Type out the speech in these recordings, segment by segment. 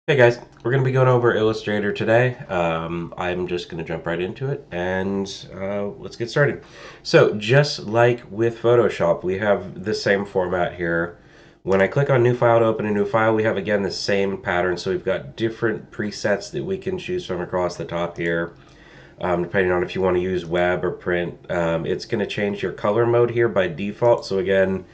Hey guys, we're going to be going over Illustrator today. I'm just going to jump right into it and let's get started. So just like with Photoshop, we have the same format here. When I click on new file to open a new file, we have again the same pattern. So we've got different presets that we can choose from across the top here. Depending on if you want to use web or print. It's going to change your color mode here by default. So again,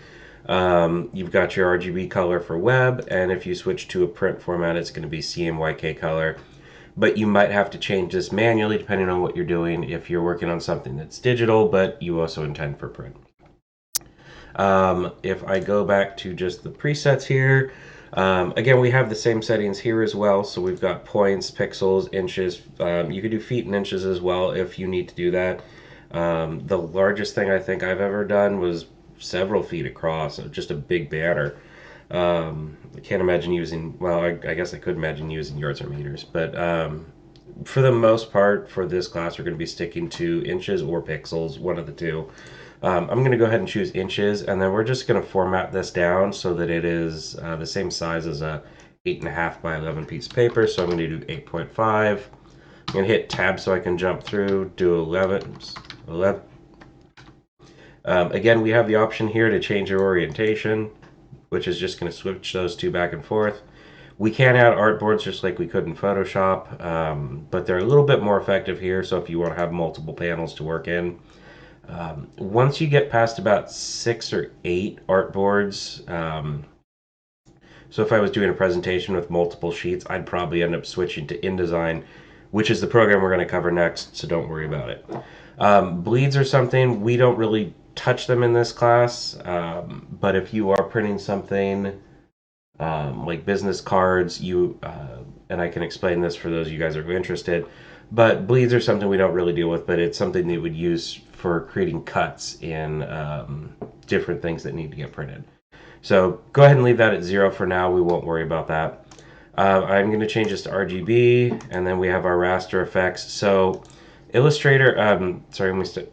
you've got your RGB color for web, and if you switch to a print format, it's going to be CMYK color. But you might have to change this manually depending on what you're doing if you're working on something that's digital, but you also intend for print. If I go back to just the presets here, again, we have the same settings here as well. So we've got points, pixels, inches. You could do feet and inches as well if you need to do that. The largest thing I think I've ever done was several feet across, so just a big banner. I can't imagine using, well, I guess I could imagine using yards or meters, but for the most part, for this class, we're going to be sticking to inches or pixels, one of the two. I'm going to go ahead and choose inches, and then we're just going to format this down so that it is the same size as a 8.5 by 11 piece of paper. So I'm going to do 8.5. I'm going to hit tab so I can jump through, do 11. 11. Again, we have the option here to change your orientation, which is just going to switch those two back and forth. We can add artboards just like we could in Photoshop, but they're a little bit more effective here. So if you want to have multiple panels to work in, once you get past about 6 or 8 artboards, so if I was doing a presentation with multiple sheets, I'd probably end up switching to InDesign, which is the program we're going to cover next, so don't worry about it. Bleeds are something we don't really touch them in this class, but if you are printing something like business cards, and I can explain this for those of you guys who are interested, but bleeds are something we don't really deal with, but it's something they would use for creating cuts in different things that need to get printed. So go ahead and leave that at 0 for now. We won't worry about that. I'm going to change this to RGB, and then we have our raster effects. So Illustrator,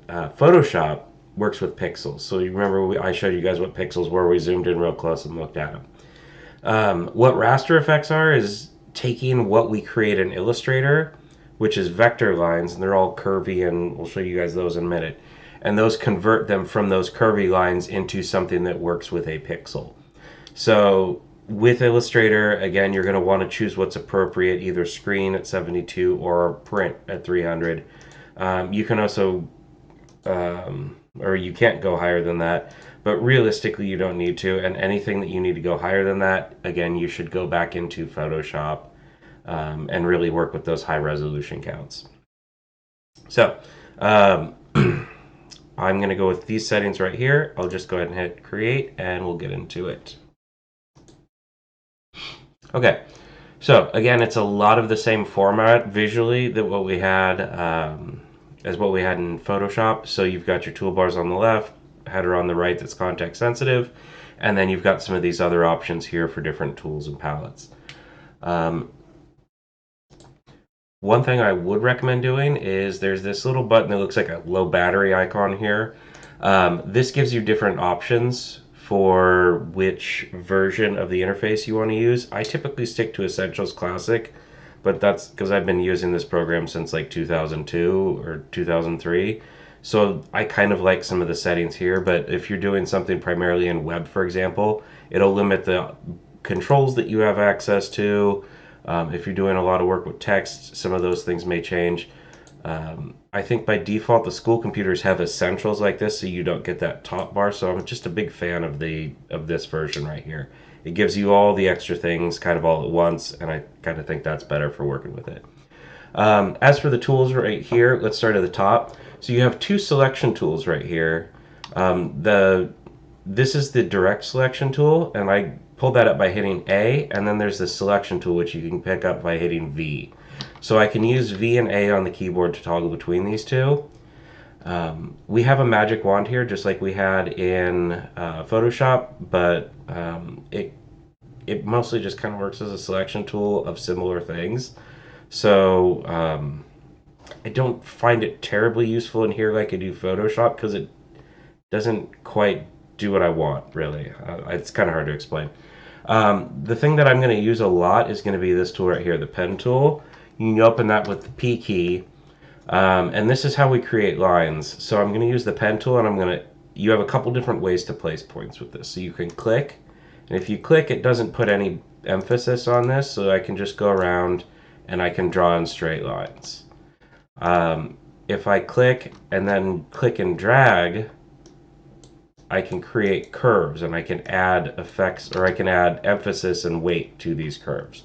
Photoshop works with pixels. So you remember I showed you guys what pixels were. We zoomed in real close and looked at them. What raster effects are is taking what we create in Illustrator, which is vector lines, and they're all curvy, and we'll show you guys those in a minute. And those convert them from those curvy lines into something that works with a pixel. So with Illustrator, again, you're going to want to choose what's appropriate, either screen at 72 or print at 300. You can also, or you can't go higher than that, but realistically, you don't need to. And anything that you need to go higher than that, again, you should go back into Photoshop and really work with those high resolution counts. So I'm going to go with these settings right here. I'll just go ahead and hit create and we'll get into it. Okay, so again, it's a lot of the same format visually that what we had as what we had in Photoshop. So you've got your toolbars on the left, header on the right that's context sensitive, and then you've got some of these other options here for different tools and palettes. Um, One thing I would recommend doing is there's this little button that looks like a low battery icon here. This gives you different options for which version of the interface you want to use. I typically stick to Essentials Classic, but that's because I've been using this program since like 2002 or 2003. So I kind of like some of the settings here, but if you're doing something primarily in web, for example, it'll limit the controls that you have access to. If you're doing a lot of work with text, some of those things may change. I think by default the school computers have essentials like this, so you don't get that top bar. So I'm just a big fan of this version right here. It gives you all the extra things kind of all at once, and I kind of think that's better for working with it. As for the tools right here, let's start at the top. So you have two selection tools right here. This is the direct selection tool, and I pulled that up by hitting A, and then there's the selection tool, which you can pick up by hitting V. So I can use V and A on the keyboard to toggle between these two. We have a magic wand here, just like we had in Photoshop, but it mostly just kind of works as a selection tool of similar things. So I don't find it terribly useful in here like I do Photoshop because it doesn't quite do what I want, really. It's kind of hard to explain. The thing that I'm going to use a lot is going to be this tool right here, the pen tool. You can open that with the P key, and this is how we create lines. So I'm going to use the pen tool, and you have a couple different ways to place points with this. So you can click, and if you click, it doesn't put any emphasis on this, so I can just go around and I can draw in straight lines. If I click and then click and drag, I can create curves and I can add effects, or I can add emphasis and weight to these curves.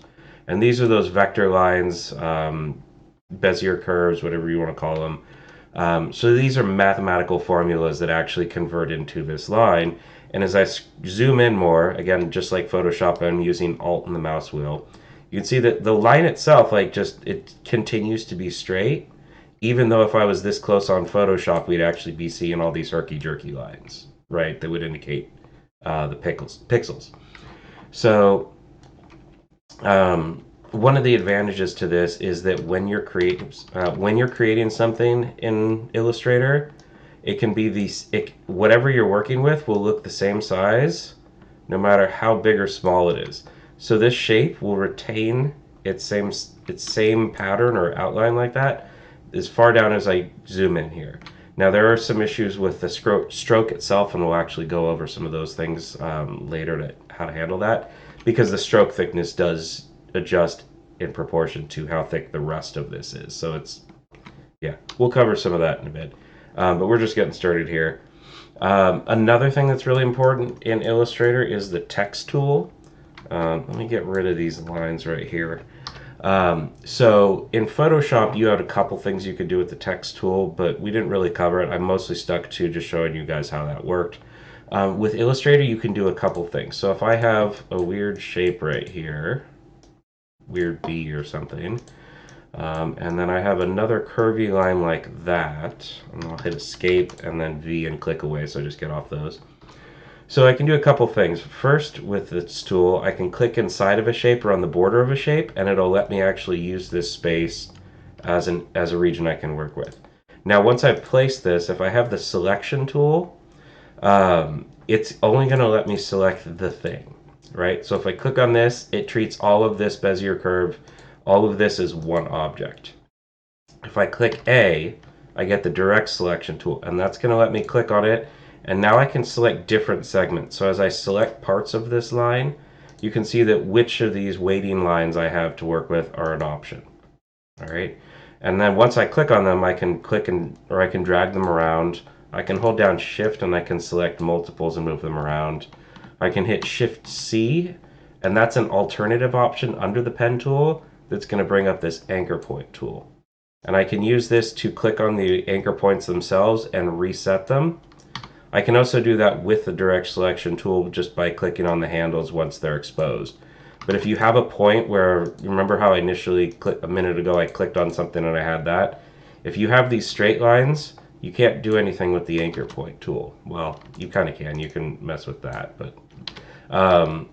And these are those vector lines, Bezier curves, whatever you want to call them. So these are mathematical formulas that actually convert into this line. And as I zoom in more, again, just like Photoshop, I'm using Alt and the mouse wheel. You can see that the line itself, like, just, it continues to be straight. Even though if I was this close on Photoshop, we'd actually be seeing all these herky-jerky lines, right? That would indicate the pixels. So one of the advantages to this is that when you're creating something in Illustrator, it can be whatever you're working with will look the same size, no matter how big or small it is. So this shape will retain its same pattern or outline like that as far down as I zoom in here. Now there are some issues with the stroke itself, and we'll actually go over some of those things later to how to handle that, because the stroke thickness does adjust in proportion to how thick the rest of this is. So yeah, we'll cover some of that in a bit. But we're just getting started here. Another thing that's really important in Illustrator is the text tool. Let me get rid of these lines right here. So in Photoshop, you had a couple things you could do with the text tool, but we didn't really cover it. I'm mostly stuck to just showing you guys how that worked. With Illustrator, you can do a couple things. So if I have a weird shape right here, weird B or something, and then I have another curvy line like that, and I'll hit escape and then V and click away, so I just get off those. So I can do a couple things. First, with this tool, I can click inside of a shape or on the border of a shape, and it'll let me actually use this space as a region I can work with. Now, once I've placed this, if I have the selection tool, it's only going to let me select the thing, right? So if I click on this, it treats all of this Bezier curve, all of this as one object. If I click A, I get the direct selection tool, and that's going to let me click on it, and now I can select different segments. So as I select parts of this line, you can see that which of these weighting lines I have to work with are an option. All right, and then once I click on them, I can or I can drag them around. I can hold down Shift and I can select multiples and move them around. I can hit Shift C, and that's an alternative option under the pen tool that's going to bring up this anchor point tool. And I can use this to click on the anchor points themselves and reset them. I can also do that with the direct selection tool just by clicking on the handles once they're exposed. But if you have a point where, remember how I initially a minute ago I clicked on something and I had that? If you have these straight lines, you can't do anything with the anchor point tool. Well, you kind of can. You can mess with that, but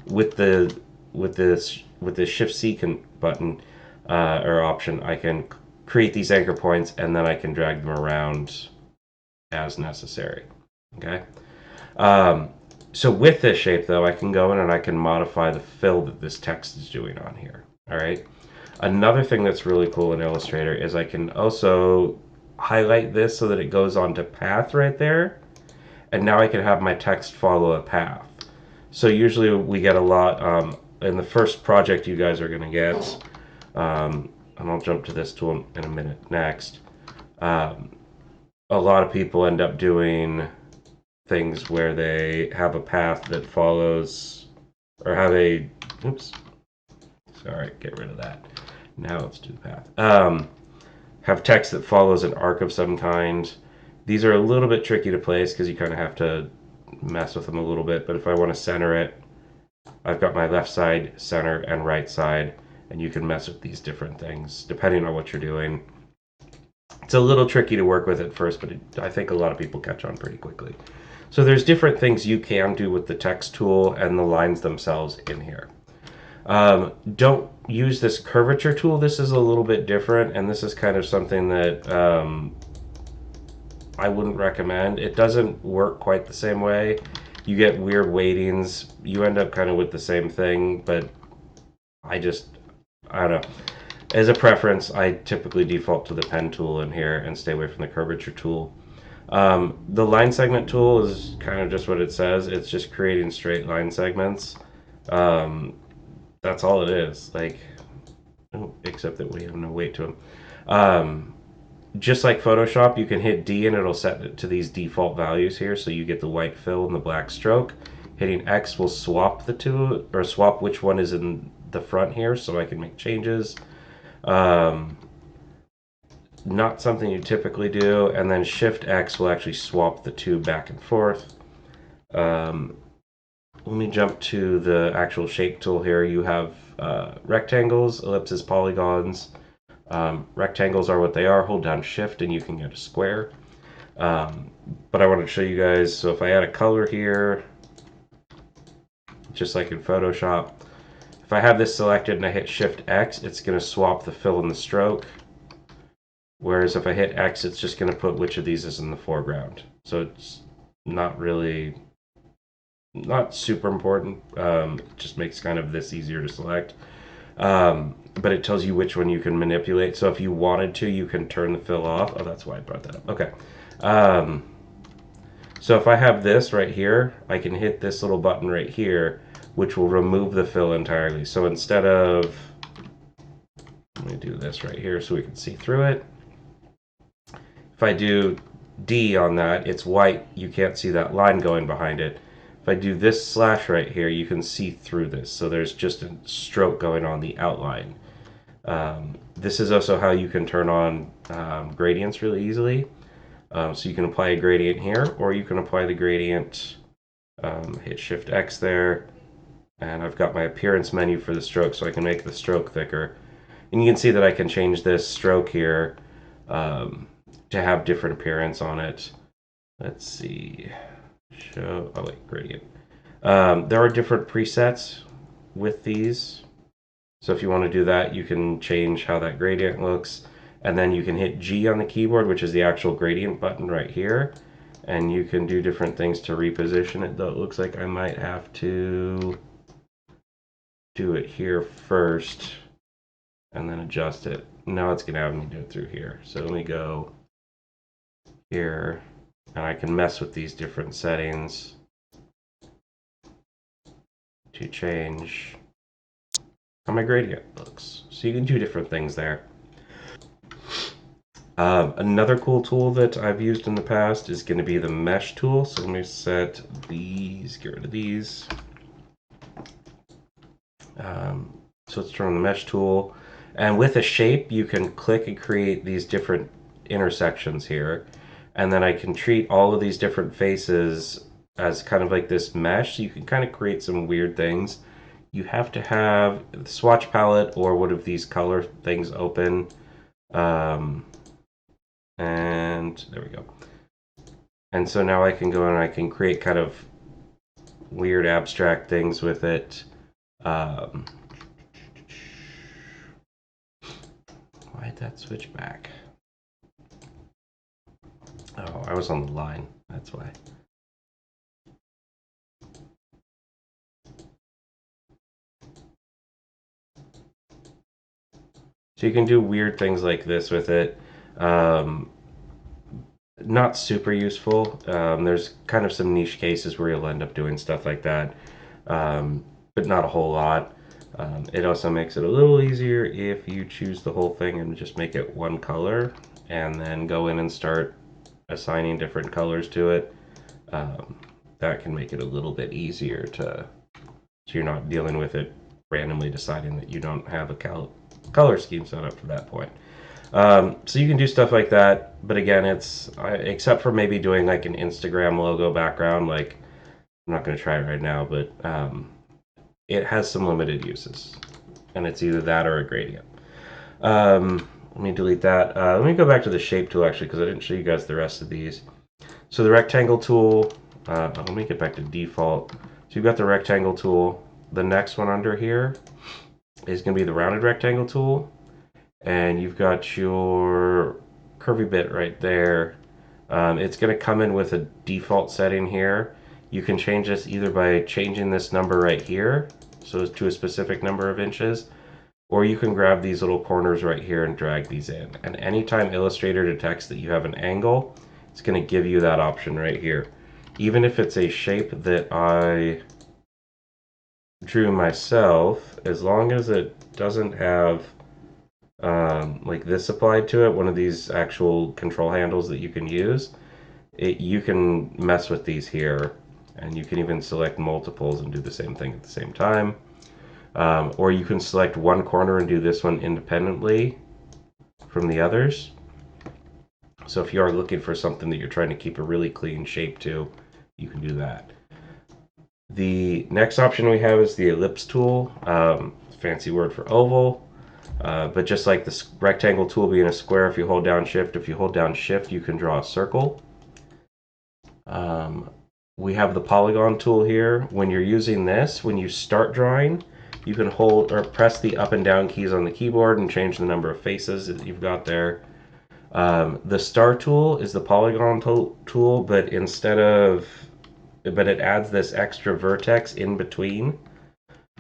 with the Shift C button or option, I can create these anchor points and then I can drag them around as necessary. Okay. So with this shape, though, I can go in and I can modify the fill that this text is doing on here. All right. Another thing that's really cool in Illustrator is I can also highlight this so that it goes onto path right there. And now I can have my text follow a path. So usually we get a lot in the first project you guys are going to get, and I'll jump to this tool in a minute next. A lot of people end up doing things where they have a path that follows, or have a, oops, sorry, get rid of that. Now let's do the path. Have text that follows an arc of some kind. These are a little bit tricky to place because you kind of have to mess with them a little bit, but if I want to center it, I've got my left side, center, and right side, and you can mess with these different things depending on what you're doing. It's a little tricky to work with at first, but I think a lot of people catch on pretty quickly. So there's different things you can do with the text tool and the lines themselves in here. Don't use this curvature tool. This is a little bit different, and this is kind of something that I wouldn't recommend. It doesn't work quite the same way. You get weird weightings. You end up kind of with the same thing, but I just, I don't know. As a preference, I typically default to the pen tool in here and stay away from the curvature tool. The line segment tool is kind of just what it says. It's just creating straight line segments. Um, that's all it is. Like, oh, except that we have no weight to them. Um, just like Photoshop, you can hit D and it'll set it to these default values here, so you get the white fill and the black stroke. Hitting X will swap the two, or swap which one is in the front here, so I can make changes. Um, Not something you typically do, and then Shift X will actually swap the two back and forth. Um, Let me jump to the actual shape tool here. You have rectangles, ellipses, polygons. Rectangles are what they are. Hold down Shift and you can get a square. Um, but I want to show you guys, so if I add a color here, just like in Photoshop, if I have this selected and I hit Shift X, it's going to swap the fill and the stroke. Whereas if I hit X, it's just going to put which of these is in the foreground. So it's not really, not super important. It just makes kind of this easier to select. But it tells you which one you can manipulate. So if you wanted to, you can turn the fill off. Oh, that's why I brought that up. Okay. Um, so if I have this right here, I can hit this little button right here, which will remove the fill entirely. So instead of, let me do this right here so we can see through it. If I do D on that, it's white. You can't see that line going behind it. If I do this slash right here, you can see through this. So there's just a stroke going on the outline. This is also how you can turn on gradients really easily. So you can apply a gradient here, or you can apply the gradient, hit Shift X there, and I've got my appearance menu for the stroke, so I can make the stroke thicker. And you can see that I can change this stroke here to have different appearance on it. Let's see. Show, oh wait, gradient. There are different presets with these. So if you want to do that, you can change how that gradient looks. And then you can hit G on the keyboard, which is the actual gradient button right here. And you can do different things to reposition it, though it looks like I might have to do it here first and then adjust it. Now it's going to have me do it through here. So let me go here, and I can mess with these different settings to change how my gradient looks. So you can do different things there. Another cool tool that I've used in the past is going to be the mesh tool. So let me set these, get rid of these. So let's turn on the mesh tool. And with a shape, you can click and create these different intersections here. And then I can treat all of these different faces as kind of like this mesh. So you can kind of create some weird things. You have to have the swatch palette or one of these color things open. And there we go. And so now I can go and I can create kind of weird abstract things with it. Why'd that switch back? Oh, I was on the line. That's why. So you can do weird things like this with it. Not super useful. There's kind of some niche cases where you'll end up doing stuff like that, but not a whole lot. It also makes it a little easier if you choose the whole thing and just make it one color and then go in and start assigning different colors to it. That can make it a little bit easier so you're not dealing with it randomly deciding that you don't have a color scheme set up for that point. So you can do stuff like that, but again, except for maybe doing like an Instagram logo background, like I'm not going to try it right now, but it has some limited uses, and it's either that or a gradient. Let me delete that. Let me go back to the shape tool actually, because I didn't show you guys the rest of these. So the rectangle tool, let me get back to default. So you've got the rectangle tool. The next one under here is going to be the rounded rectangle tool. And you've got your curvy bit right there. It's going to come in with a default setting here. You can change this either by changing this number right here, so to a specific number of inches, or you can grab these little corners right here and drag these in. And anytime Illustrator detects that you have an angle, it's going to give you that option right here. Even if it's a shape that I drew myself, as long as it doesn't have like this applied to it, one of these actual control handles that you can use, you can mess with these here, and you can even select multiples and do the same thing at the same time. Or you can select one corner and do this one independently from the others. So if you are looking for something that you're trying to keep a really clean shape to, you can do that. The next option we have is the ellipse tool, fancy word for oval. But just like the rectangle tool being a square, if you hold down shift, you can draw a circle. We have the polygon tool here. When you're using this, when you start drawing, you can hold or press the up and down keys on the keyboard and change the number of faces that you've got there. The star tool is the polygon tool, but it adds this extra vertex in between.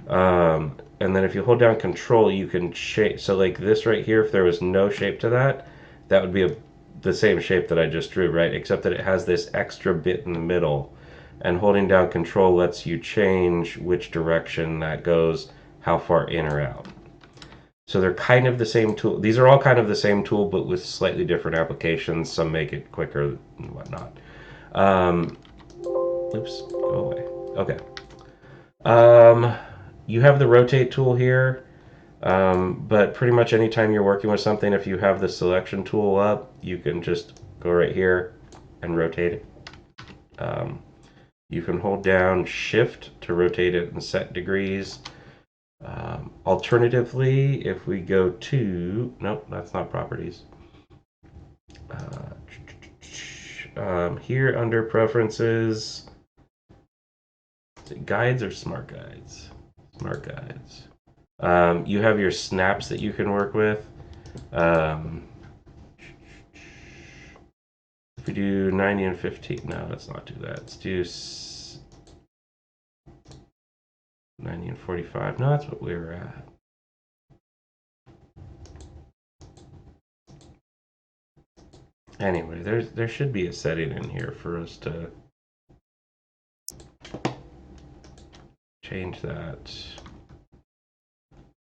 And then if you hold down control, you can shape. So like this right here, if there was no shape to that, that would be the same shape that I just drew, right? Except that it has this extra bit in the middle. And holding down control lets you change which direction that goes, how far in or out. So they're kind of the same tool. These are all kind of the same tool, but with slightly different applications. Some make it quicker and whatnot. Oops, go away. Okay. You have the rotate tool here, but pretty much anytime you're working with something, if you have the selection tool up, you can just go right here and rotate it. You can hold down shift to rotate it in set degrees. Alternatively, if we go to, nope, that's not properties. Here under preferences, is it guides or smart guides? Smart guides. You have your snaps that you can work with. If we do 90 and 15, no, let's not do that. Let's do 90 and 45. No, that's what we were at. Anyway, there should be a setting in here for us to change that.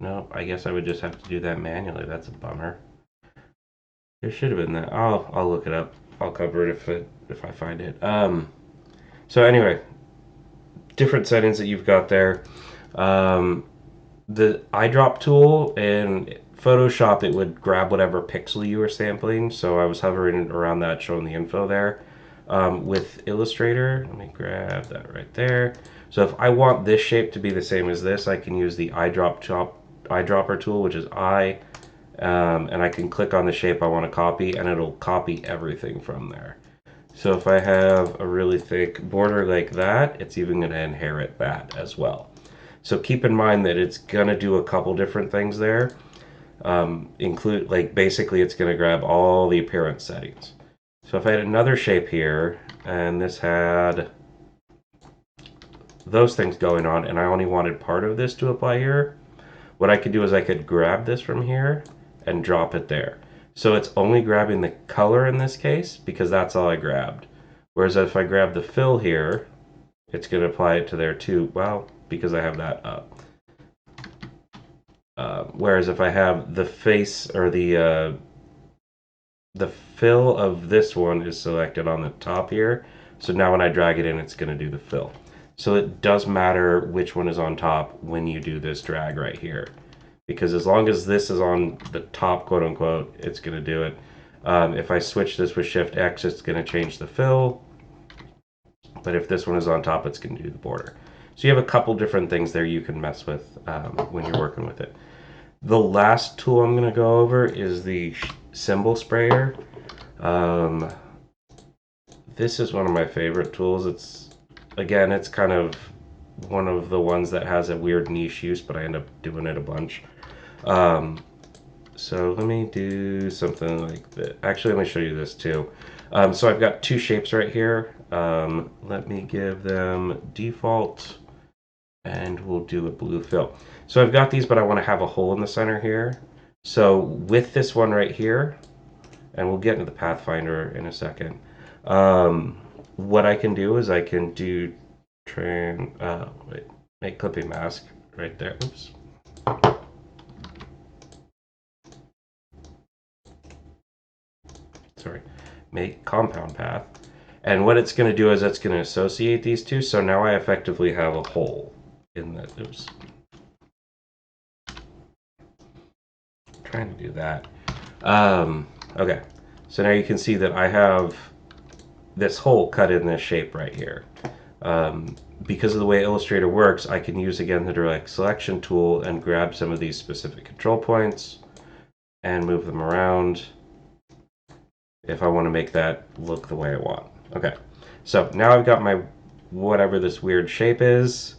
No, I guess I would just have to do that manually. That's a bummer. There should have been that. I'll look it up. I'll cover it if I find it. So anyway, different settings that you've got there. The eyedrop tool in Photoshop, it would grab whatever pixel you were sampling. So I was hovering around that, showing the info there. With Illustrator, let me grab that right there. So if I want this shape to be the same as this, I can use the eyedropper tool, which is and I can click on the shape I want to copy, and it'll copy everything from there. So if I have a really thick border like that, it's even going to inherit that as well. So keep in mind that it's going to do a couple different things there. Basically it's going to grab all the appearance settings. So if I had another shape here, and this had those things going on, and I only wanted part of this to apply here, what I could do is I could grab this from here and drop it there. So it's only grabbing the color in this case, because that's all I grabbed. Whereas if I grab the fill here, it's going to apply it to there too, well, because I have that up. Whereas if I have the face or the fill of this one is selected on the top here, so now when I drag it in, it's going to do the fill. So it does matter which one is on top when you do this drag right here, because as long as this is on the top, quote unquote, it's going to do it. If I switch this with Shift X, it's going to change the fill, but if this one is on top, it's going to do the border. So you have a couple different things there you can mess with when you're working with it. The last tool I'm going to go over is the symbol sprayer. This is one of my favorite tools. It's kind of one of the ones that has a weird niche use, but I end up doing it a bunch. So let me do something like that. Actually, let me show you this too. So I've got two shapes right here. Let me give them default, and we'll do a blue fill. So I've got these, but I want to have a hole in the center here. So with this one right here, and we'll get into the Pathfinder in a second, what I can do is I can do make clipping mask right there. Oops. Sorry. Make compound path. And what it's going to do is it's going to associate these two. So now I effectively have a hole in the. Oops. Trying to do that. Okay. So now you can see that I have this hole cut in this shape right here. Because of the way Illustrator works, I can use again the direct selection tool and grab some of these specific control points and move them around if I want to make that look the way I want. Okay, so now I've got my whatever this weird shape is.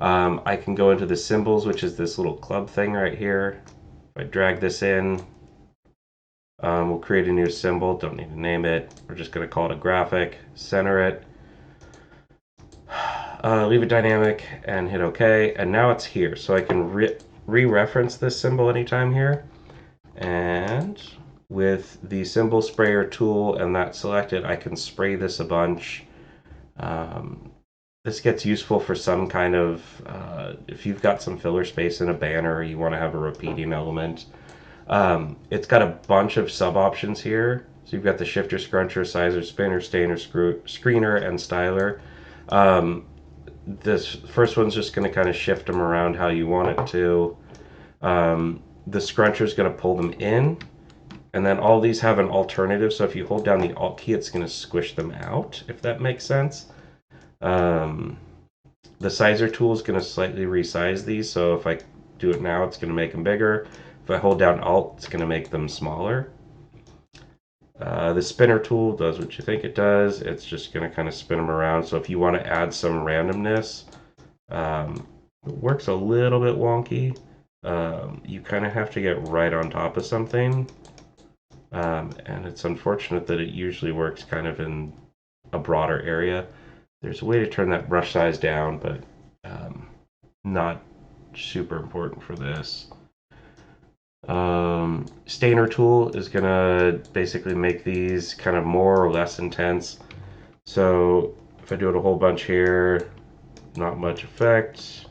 I can go into the symbols, which is this little club thing right here. If I drag this in, we'll create a new symbol. Don't need to name it. We're just going to call it a graphic. Center it. Leave it dynamic and hit OK. And now it's here. So I can re-reference this symbol anytime here. And with the symbol sprayer tool and that selected, I can spray this a bunch. This gets useful for some kind of, if you've got some filler space in a banner, you want to have a repeating element. It's got a bunch of sub options here. So you've got the shifter, scruncher, sizer, spinner, stainer, screener, and styler. This first one's just going to kind of shift them around how you want it to. The scruncher is going to pull them in, and then all these have an alternative. So if you hold down the Alt key, it's going to squish them out, if that makes sense. The sizer tool is going to slightly resize these. So if I do it now, it's going to make them bigger. If I hold down Alt, it's going to make them smaller. The spinner tool does what you think it does. It's just going to kind of spin them around. So if you want to add some randomness, it works a little bit wonky. You kind of have to get right on top of something. And it's unfortunate that it usually works kind of in a broader area. There's a way to turn that brush size down, but not super important for this. Stainer tool is going to basically make these kind of more or less intense. So if I do it a whole bunch here, not much effect.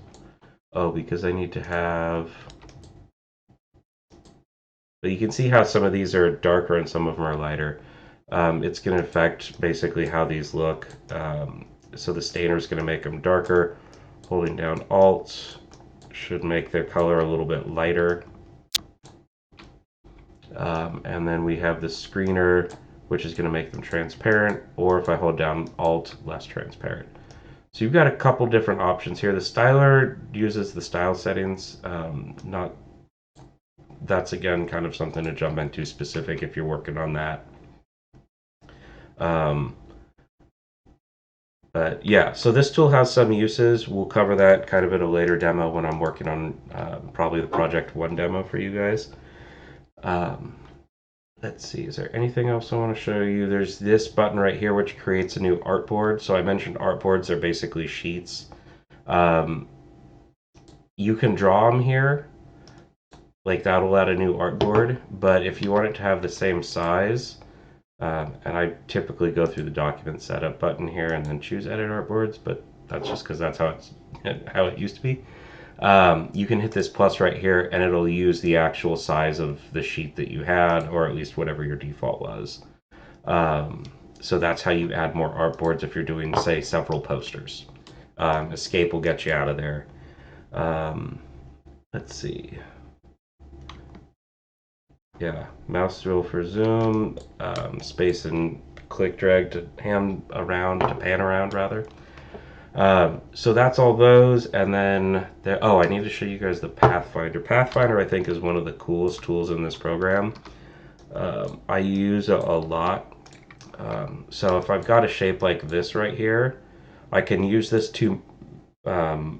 Oh, because I need to have... But you can see how some of these are darker and some of them are lighter. It's going to affect basically how these look. So the stainer is going to make them darker. Holding down Alt should make their color a little bit lighter. And then we have the screener, which is going to make them transparent, or if I hold down Alt, less transparent. So you've got a couple different options here. The styler uses the style settings. That's again kind of something to jump into specific if you're working on that. But yeah, so this tool has some uses. We'll cover that kind of in a later demo when I'm working on probably the Project 1 demo for you guys. Let's see, is there anything else I want to show you? There's this button right here which creates a new artboard. So I mentioned artboards are basically sheets. You can draw them here, like that'll add a new artboard, but if you want it to have the same size, and I typically go through the document setup button here and then choose edit artboards, but that's just because that's how it used to be. You can hit this plus right here and it'll use the actual size of the sheet that you had, or at least whatever your default was. So that's how you add more artboards if you're doing, say, several posters. Escape will get you out of there. Let's see. Yeah, mouse wheel for zoom, space and click drag to pan around rather. So that's all those, and then oh, I need to show you guys the Pathfinder. Pathfinder, I think, is one of the coolest tools in this program. I use it a lot. So if I've got a shape like this right here, I can use this to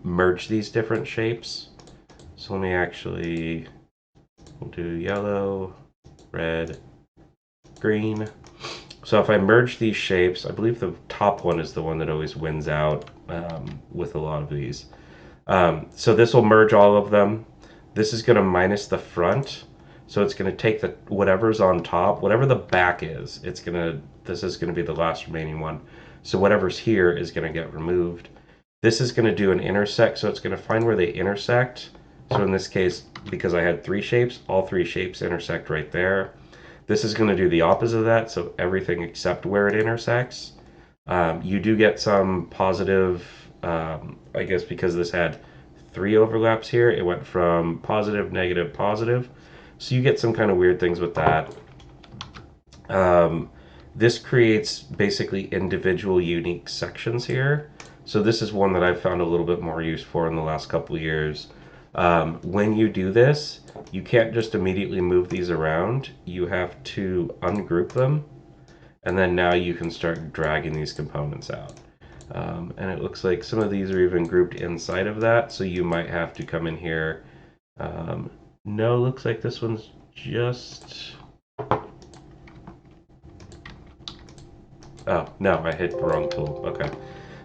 merge these different shapes. So let me actually, we'll do yellow, red, green. So if I merge these shapes, I believe the top one is the one that always wins out with a lot of these. So this will merge all of them. This is going to minus the front. So it's going to take the whatever's on top, whatever the back is, this is going to be the last remaining one. So whatever's here is going to get removed. This is going to do an intersect, so it's going to find where they intersect. So in this case, because I had three shapes, all three shapes intersect right there. This is going to do the opposite of that, so everything except where it intersects. You do get some positive, I guess because this had three overlaps here, it went from positive, negative, positive. So you get some kind of weird things with that. This creates basically individual unique sections here. So this is one that I've found a little bit more use for in the last couple of years. When you do this, you can't just immediately move these around. You have to ungroup them, and then now you can start dragging these components out. And it looks like some of these are even grouped inside of that, so you might have to come in here. No, looks like this one's just... Oh, no, I hit the wrong tool. Okay.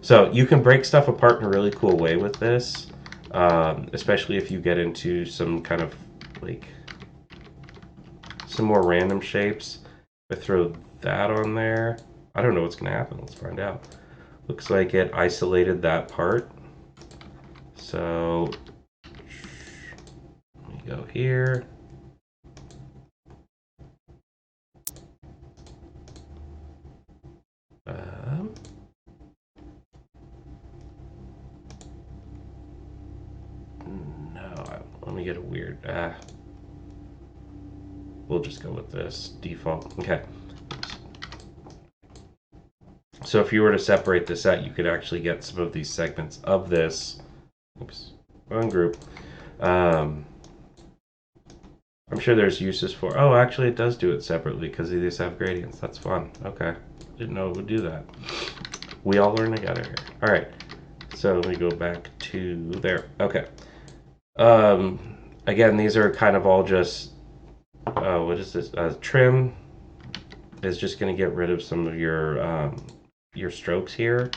So you can break stuff apart in a really cool way with this, especially if you get into some kind of, like, some more random shapes. If I throw that on there, I don't know what's going to happen. Let's find out. Looks like it isolated that part. So let me go here. No, let me get a weird. We'll just go with this default. Okay. So if you were to separate this out, you could actually get some of these segments of this. Oops, wrong group. I'm sure there's uses for. Oh, actually, it does do it separately because these have gradients. That's fun. Okay, didn't know it would do that. We all learn together here. All right. So let me go back to there. Okay. Again, these are kind of all just. What is this? Trim is just going to get rid of some of your strokes here.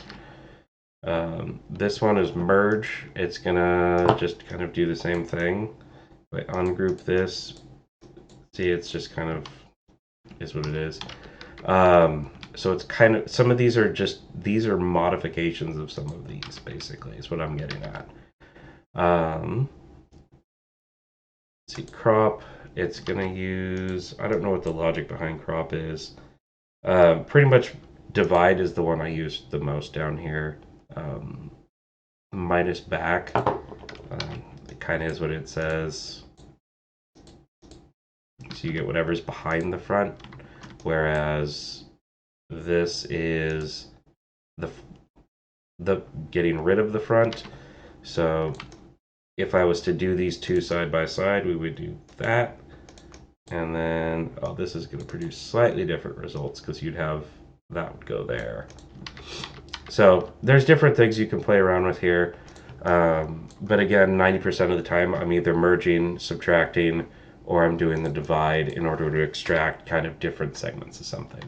This one is merge. It's gonna just kind of do the same thing. If I ungroup this, see, it's just kind of is what it is. So it's kind of, some of these are just, these are modifications of some of these, basically, is what I'm getting at. Let's see, crop, it's gonna use, I don't know what the logic behind crop is. Pretty much divide is the one I use the most down here. Minus back, it kind of is what it says. So you get whatever's behind the front, whereas this is the getting rid of the front. So if I was to do these two side by side, we would do that. And then, oh, this is going to produce slightly different results because you'd have that would go there. So there's different things you can play around with here. But again, 90% of the time I'm either merging, subtracting, or I'm doing the divide in order to extract kind of different segments of something.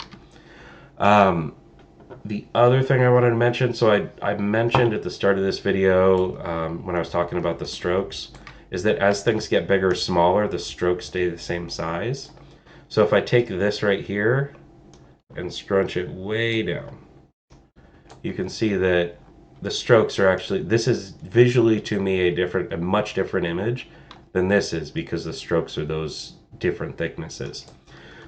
The other thing I wanted to mention, so I mentioned at the start of this video when I was talking about the strokes, is that as things get bigger or smaller, the strokes stay the same size. So if I take this right here and scrunch it way down, you can see that the strokes are actually, this is visually to me a much different image than this is because the strokes are those different thicknesses.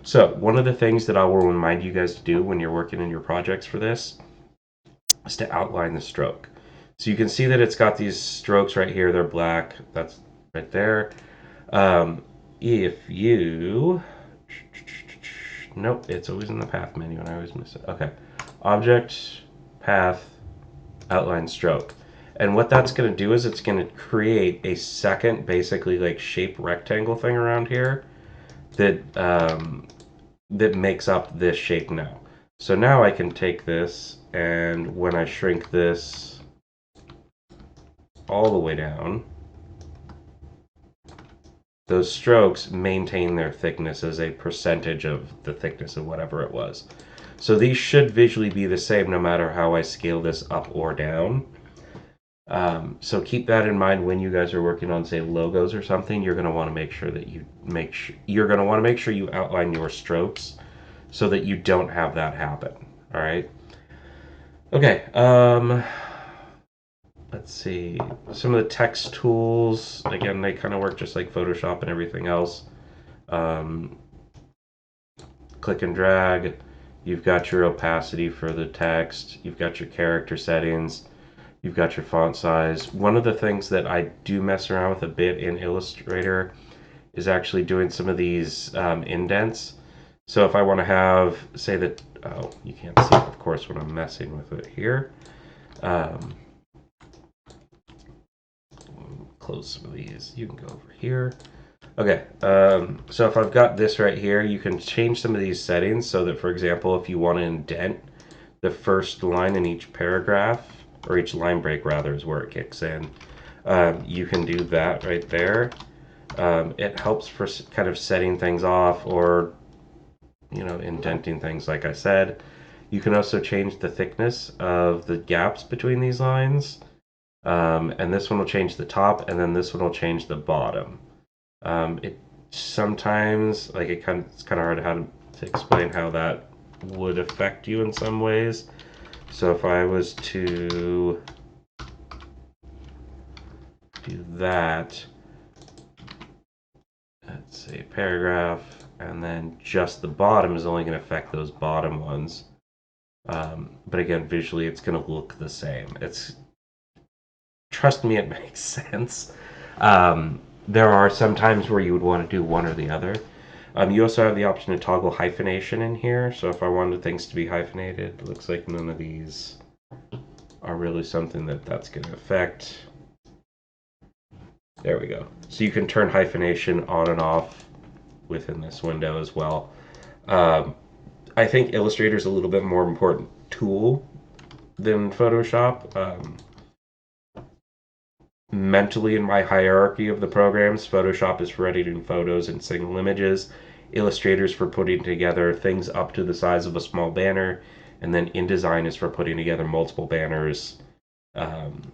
So one of the things that I will remind you guys to do when you're working in your projects for this is to outline the stroke. So you can see that it's got these strokes right here. They're black. That's right there. If you, nope, it's always in the path menu and I always miss it. Okay, object, path, outline, stroke. And what that's going to do is it's going to create a second, basically like shaped rectangle thing around here that that makes up this shape now. So now I can take this, and when I shrink this all the way down, those strokes maintain their thickness as a percentage of the thickness of whatever it was. So these should visually be the same no matter how I scale this up or down. So keep that in mind when you guys are working on, say, logos or something. You're going to want to make sure that you're going to want to make sure you outline your strokes so that you don't have that happen. All right. Okay. Let's see. Some of the text tools, again, they kind of work just like Photoshop and everything else. Um, Click and drag. You've got your opacity for the text. You've got your character settings. You've got your font size. One of the things that I do mess around with a bit in Illustrator is actually doing some of these indents. So if I want to have, say that, oh, you can't see, of course, when I'm messing with it here. Close some of these. You can go over here. Okay, so if I've got this right here, you can change some of these settings so that, for example, if you want to indent the first line in each paragraph, or each line break rather is where it kicks in, you can do that right there. It helps for kind of setting things off or, indenting things like I said. You can also change the thickness of the gaps between these lines. And this one will change the top, and then this one will change the bottom. It sometimes, like, it's kind of hard to explain how that would affect you in some ways. So if I was to do that, let's say paragraph, and then just the bottom is only going to affect those bottom ones. But again, visually, it's going to look the same. Trust me, it makes sense. There are some times where you would want to do one or the other. You also have the option to toggle hyphenation in here. So if I wanted things to be hyphenated, it looks like none of these are really something that's going to affect. There we go. So you can turn hyphenation on and off within this window as well. I think Illustrator is a little bit more important tool than Photoshop. Mentally, in my hierarchy of the programs, Photoshop is for editing photos and single images. Illustrator is for putting together things up to the size of a small banner, and then InDesign is for putting together multiple banners.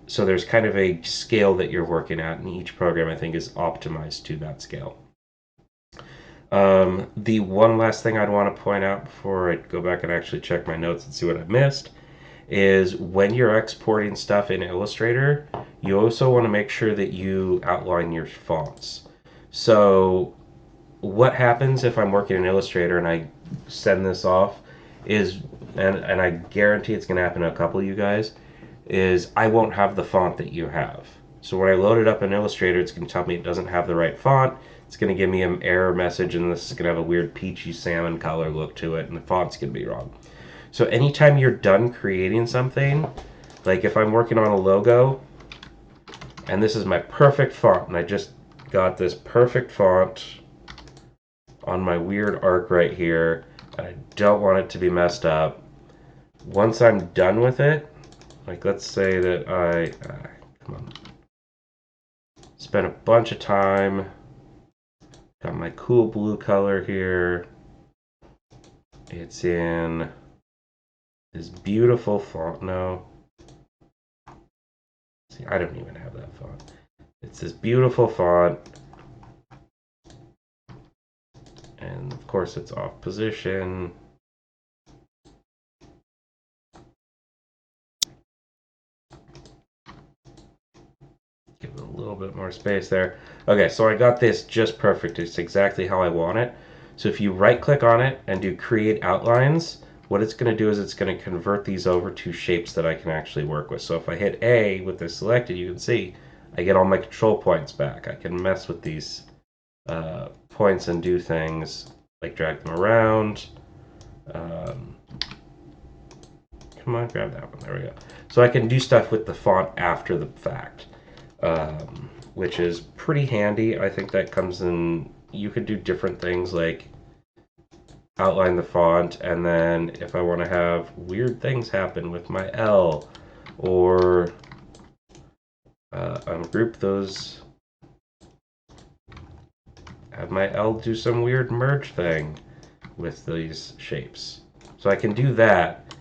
So there's kind of a scale that you're working at, and each program, I think, is optimized to that scale. The one last thing I'd want to point out before I go back and actually check my notes and see what I missed is when you're exporting stuff in Illustrator, you also want to make sure that you outline your fonts. So what happens if I'm working in Illustrator and I send this off is, and I guarantee it's going to happen to a couple of you guys, is I won't have the font that you have. So when I load it up in Illustrator, it's going to tell me it doesn't have the right font. It's going to give me an error message, and this is going to have a weird peachy salmon color look to it, and the font's going to be wrong. So anytime you're done creating something, like if I'm working on a logo, and this is my perfect font, and I just got this perfect font on my weird arc right here, and I don't want it to be messed up. Once I'm done with it, like let's say that come on, spent a bunch of time, got my cool blue color here. It's in this beautiful font. No, see, I don't even have that font. It's this beautiful font. And of course it's off position. Give it a little bit more space there. Okay, so I got this just perfect. It's exactly how I want it. So if you right click on it and do create outlines, what it's going to do is it's going to convert these over to shapes that I can actually work with. So if I hit A with this selected, you can see I get all my control points back. I can mess with these points and do things like drag them around. Come on, grab that one. There we go. So I can do stuff with the font after the fact, which is pretty handy. I think that comes in. You could do different things like outline the font, and then if I want to have weird things happen with my L, or ungroup those, have my L do some weird merge thing with these shapes. So I can do that,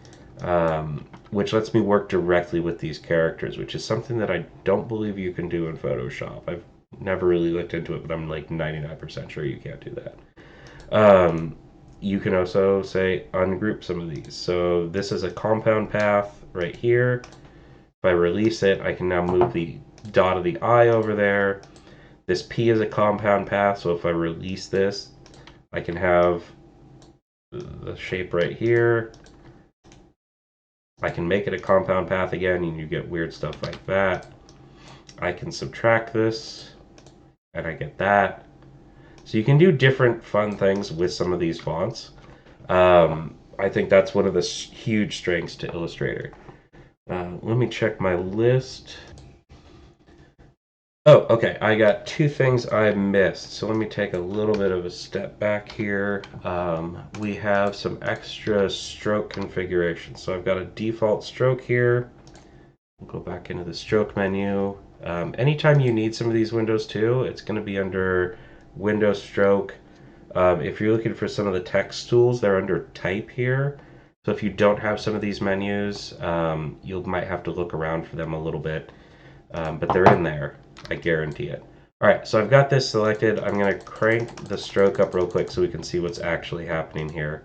which lets me work directly with these characters, which is something that I don't believe you can do in Photoshop. I've never really looked into it, but I'm like 99% sure you can't do that. You can also say ungroup some of these. So this is a compound path right here. If I release it, I can now move the dot of the eye over there. This P is a compound path, so if I release this, I can have the shape right here. I can make it a compound path again, and you get weird stuff like that. I can subtract this, and I get that. So you can do different fun things with some of these fonts. I think that's one of the huge strengths to Illustrator. Let me check my list. Oh, okay. I got two things I missed. So let me take a little bit of a step back here. We have some extra stroke configuration. So I've got a default stroke here. We'll go back into the stroke menu. Anytime you need some of these windows too, it's going to be under Window Stroke. If you're looking for some of the text tools, they're under Type here. So if you don't have some of these menus, you might have to look around for them a little bit. But they're in there. I guarantee it. All right, so I've got this selected. I'm going to crank the stroke up real quick so we can see what's actually happening here.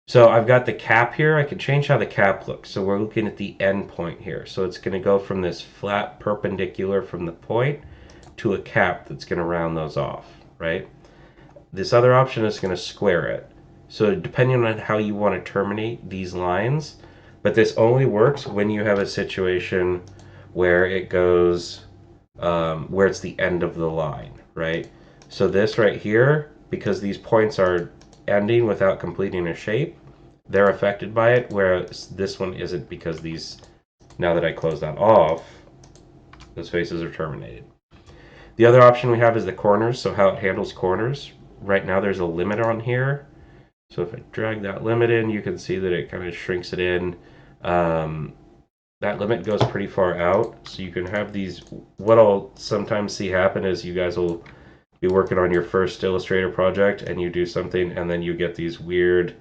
So I've got the cap here. I can change how the cap looks. So we're looking at the end point here. So it's going to go from this flat perpendicular from the point to a cap that's going to round those off, right? This other option is going to square it. So depending on how you want to terminate these lines, but this only works when you have a situation where it goes, where it's the end of the line, right? So this right here, because these points are ending without completing a shape, they're affected by it, whereas this one isn't because these, now that I close that off, those faces are terminated. The other option we have is the corners, so how it handles corners. Right now there's a limit on here. So if I drag that limit in, you can see that it kind of shrinks it in. That limit goes pretty far out, so you can have these. What I'll sometimes see happen is you guys will be working on your first Illustrator project and you do something and then you get these weird,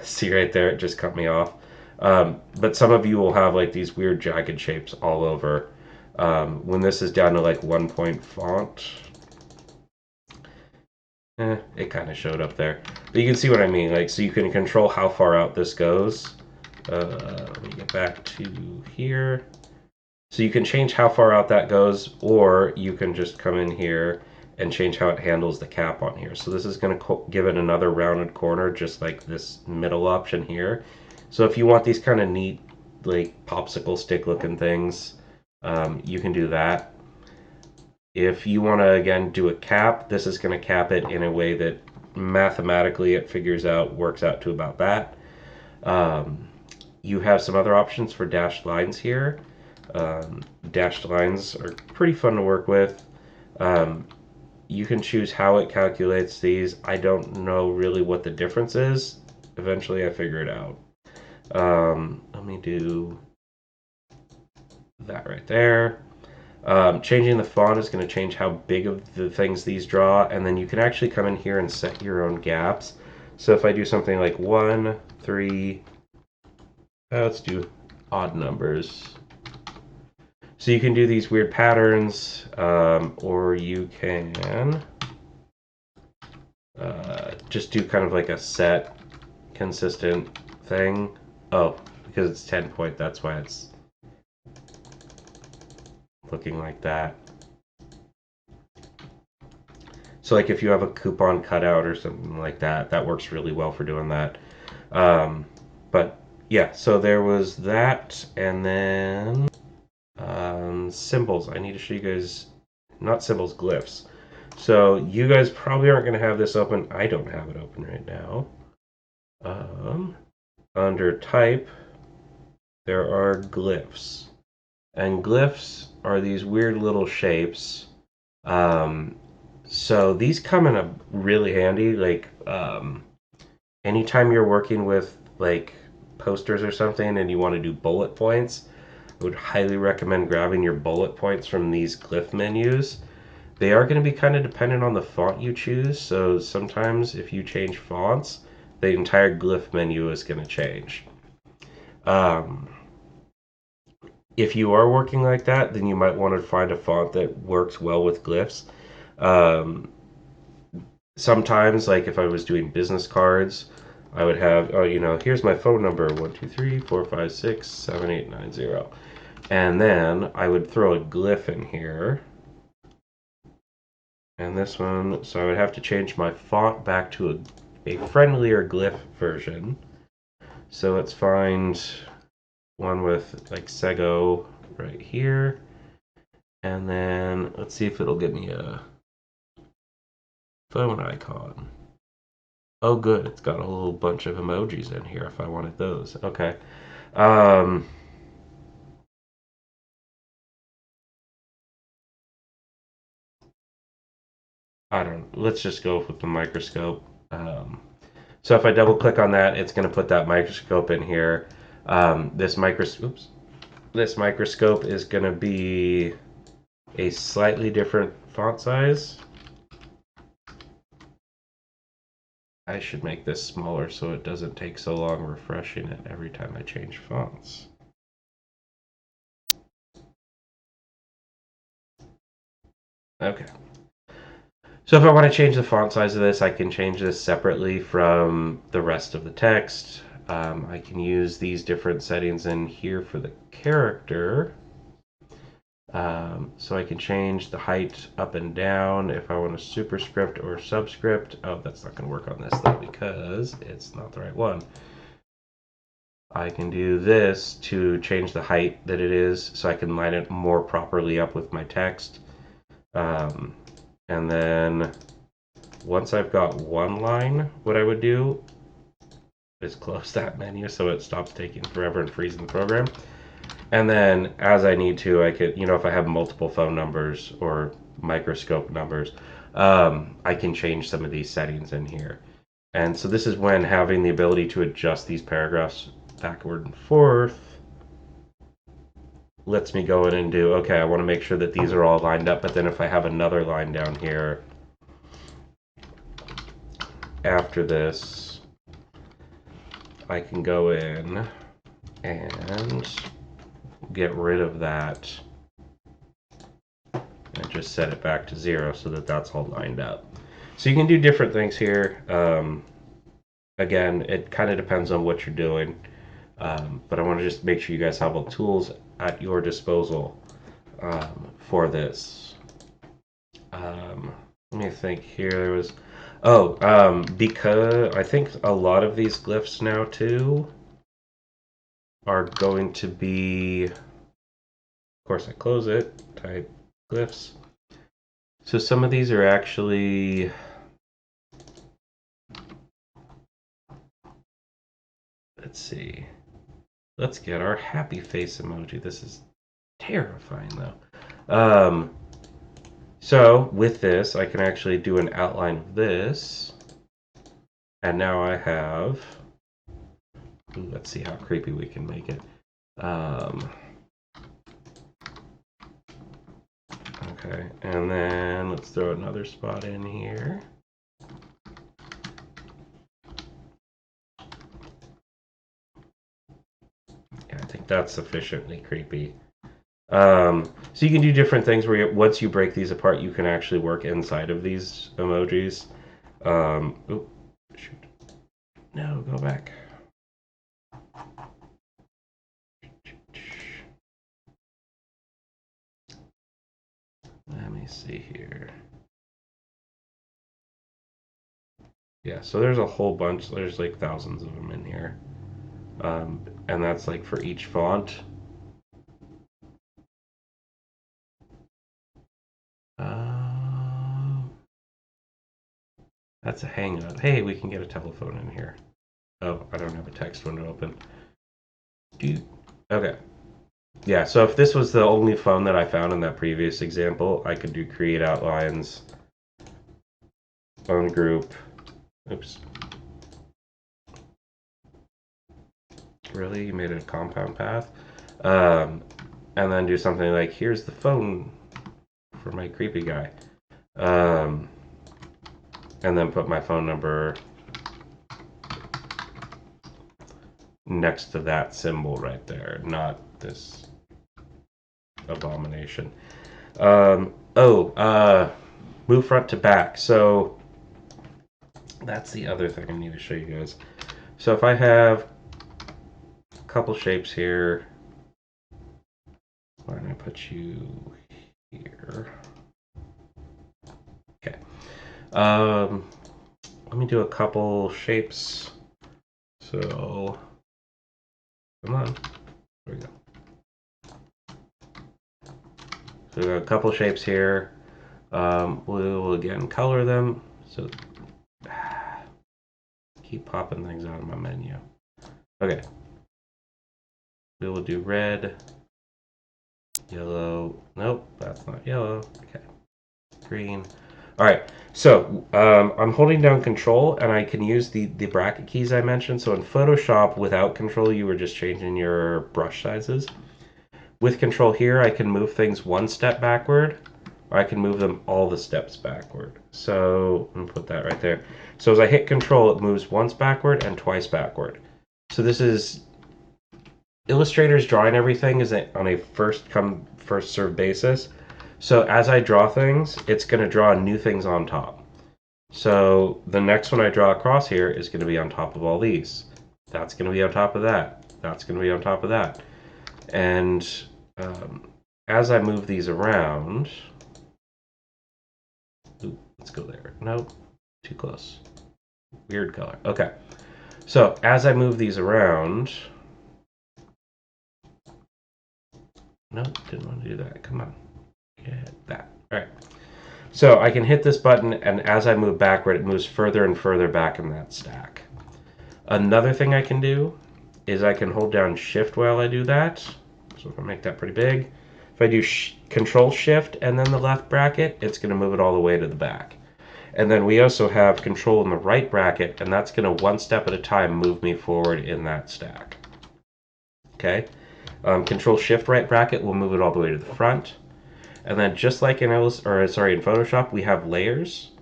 see right there, it just cut me off. But some of you will have like these weird jagged shapes all over. When this is down to like 1 point font, it kind of showed up there. But you can see what I mean, like, so you can control how far out this goes. Let me get back to here. So you can change how far out that goes, or you can just come in here and change how it handles the cap on here. So this is going to give it another rounded corner, just like this middle option here. So if you want these kind of neat, like popsicle stick looking things, you can do that. If you want to, again, do a cap, this is going to cap it in a way that mathematically it figures out, works out to about that. You have some other options for dashed lines here. Dashed lines are pretty fun to work with. You can choose how it calculates these. I don't know really what the difference is. Eventually I figure it out. Let me do that right there. Changing the font is going to change how big of the things these draw, and then you can actually come in here and set your own gaps. So if I do something like 1, 3, let's do odd numbers. So you can do these weird patterns, or you can just do kind of like a set, consistent thing. Oh, because it's 10 point, that's why it's looking like that. So like if you have a coupon cutout or something like that, that works really well for doing that. But yeah, so there was that, and then symbols. I need to show you guys, not symbols, glyphs. So you guys probably aren't going to have this open. I don't have it open right now. Under type, there are glyphs. And glyphs are these weird little shapes. So these come in a really handy, like anytime you're working with like posters or something and you want to do bullet points, I would highly recommend grabbing your bullet points from these glyph menus. They are going to be kind of dependent on the font you choose, so sometimes if you change fonts, the entire glyph menu is going to change. Um, if you are working like that, then you might want to find a font that works well with glyphs. Um, Sometimes, like if I was doing business cards, I would have, oh, here's my phone number 123 456 7890, and then I would throw a glyph in here, and this one, so I would have to change my font back to a friendlier glyph version. So let's find one with like Sego right here, and then let's see if it'll give me a phone icon. Oh, good. It's got a whole bunch of emojis in here if I wanted those. Okay. Um, I don't. Let's just go with the microscope. So if I double click on that, it's going to put that microscope in here. This microscope is going to be a slightly different font size. I should make this smaller so it doesn't take so long refreshing it every time I change fonts. Okay. So if I want to change the font size of this, I can change this separately from the rest of the text. I can use these different settings in here for the character. So I can change the height up and down if I want a superscript or subscript. Oh, that's not going to work on this though because it's not the right one. I can do this to change the height that it is so I can line it more properly up with my text. And then once I've got one line, what I would do is close that menu so it stops taking forever and freezing the program. And then as I need to, I could, if I have multiple phone numbers or microscope numbers, I can change some of these settings in here. And so this is when having the ability to adjust these paragraphs backward and forth lets me go in and do, okay, I want to make sure that these are all lined up, but then if I have another line down here after this, I can go in and get rid of that and just set it back to 0 so that that's all lined up. So you can do different things here. Again, it kind of depends on what you're doing, but I want to just make sure you guys have all the tools at your disposal for this. Let me think here. There was, because I think a lot of these glyphs now too are going to be, of course I close it, type glyphs. So some of these are actually, let's see, let's get our happy face emoji. This is terrifying though. So with this, I can actually do an outline of this. And now I have, let's see how creepy we can make it. Okay, and then let's throw another spot in here. Yeah, I think that's sufficiently creepy. So you can do different things where once you break these apart, you can actually work inside of these emojis. Oop, shoot. No, go back. Let me see here. Yeah, so there's a whole bunch. There's like thousands of them in here. And that's like for each font. That's a hang up. Hey, we can get a telephone in here. Oh, I don't have a text window open. Okay. Yeah, so if this was the only phone that I found in that previous example, I could do create outlines, phone group. Oops. Really? You made it a compound path? And then do something like, here's the phone for my creepy guy. And then put my phone number next to that symbol right there, not this abomination. Move front to back. So that's the other thing I need to show you guys. So if I have a couple shapes here, why don't I put you here? Okay. Let me do a couple shapes. So, come on. There we go. So we got a couple shapes here. We'll again color them. So, keep popping things out of my menu. Okay. We will do red, yellow. Nope, that's not yellow. Okay. Green. All right. So I'm holding down Control, and I can use the bracket keys I mentioned. So in Photoshop, without Control, you were just changing your brush sizes. With Control here, I can move things one step backward, or I can move them all the steps backward. So I'm gonna put that right there. So as I hit Control, it moves once backward and twice backward. So this is Illustrator's drawing everything is on a first come first serve basis. So as I draw things, it's going to draw new things on top. So the next one I draw across here is going to be on top of all these. That's going to be on top of that. That's going to be on top of that. And as I move these around, ooh, let's go there. Nope, too close. Weird color. Okay. So as I move these around, nope, didn't want to do that. Come on. Get that. All right. So I can hit this button, and as I move backward, it moves further and further back in that stack. Another thing I can do is I can hold down Shift while I do that. So if I make that pretty big, if I do Control Shift and then the left bracket, it's going to move it all the way to the back. And then we also have Control in the right bracket, and that's going to one step at a time move me forward in that stack. Okay. Control Shift right bracket will move it all the way to the front. And then just like in Photoshop, we have layers.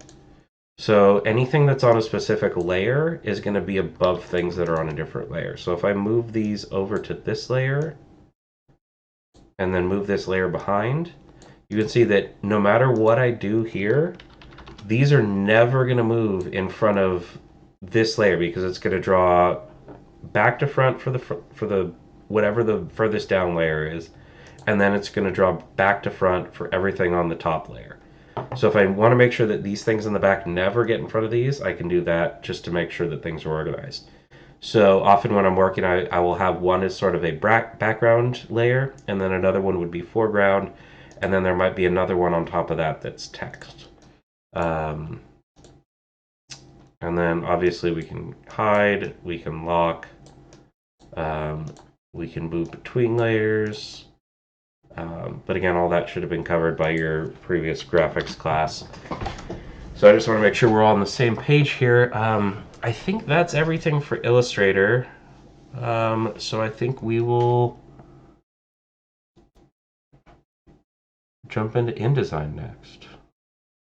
So anything that's on a specific layer is going to be above things that are on a different layer. So if I move these over to this layer and then move this layer behind, you can see that no matter what I do here, these are never going to move in front of this layer because it's going to draw back to front for the whatever the furthest down layer is, and then it's going to draw back to front for everything on the top layer. So if I want to make sure that these things in the back never get in front of these, I can do that just to make sure that things are organized. So often when I'm working, I will have one as sort of a background layer, and then another one would be foreground, and then there might be another one on top of that that's text. And then obviously we can hide, we can lock, we can move between layers. But again, all that should have been covered by your previous graphics class. So I just want to make sure we're all on the same page here. I think that's everything for Illustrator. So I think we will jump into InDesign next.